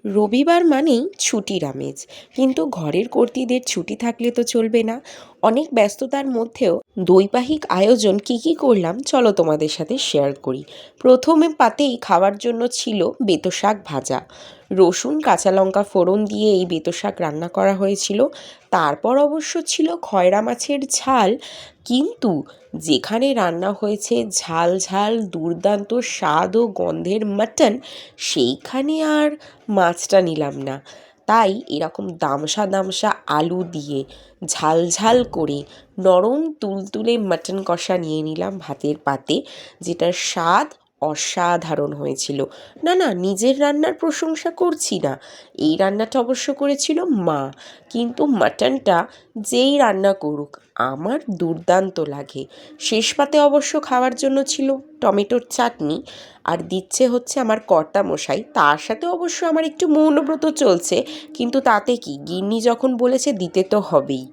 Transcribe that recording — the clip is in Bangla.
রবিবার মানেই ছুটির আমেজ, কিন্তু ঘরের কর্ত্রীদের ছুটি থাকলে তো চলবে না। অনেক ব্যস্ততার মধ্যেও দৈবাহিক আয়োজন কি করলাম চলো তোমাদের সাথে শেয়ার করি। প্রথমে পাতেই খাওয়ার জন্য ছিল বেতো শাক ভাজা। রসুন কাঁচা লঙ্কা ফোড়ন দিয়ে এই বেতো শাক রান্না করা হয়েছিল। তারপর অবশ্য ছিল খয়রা মাছের ঝাল, কিন্তু যেখানে রান্না হয়েছে ঝাল ঝাল দুর্দান্ত স্বাদ ও গন্ধের মাটন, সেইখানে আর মাছটা নিলাম না। তাই এরকম দামসা দামসা আলু দিয়ে ঝাল ঝাল করে নরম তুলতুলে মাটন কষা নিয়ে নিলাম ভাতের পাতে, যেটার স্বাদ অসাধারণ হয়েছিল। না না, নিজের রান্নার প্রশংসা করছি না, এই রান্নাটা অবশ্য করেছিল মা, কিন্তু মাটনটা যেই রান্না করুক আমার দুর্দান্ত লাগে। শেষ পাতে অবশ্য খাওয়ার জন্য ছিল টমেটোর চাটনি, আর দিচ্ছে হচ্ছে আমার কর্তামশাই। তার সাথে অবশ্য আমার একটু মৌনব্রত চলছে, কিন্তু তাতে কি, গিন্নি যখন বলেছে দিতে তো হবেই।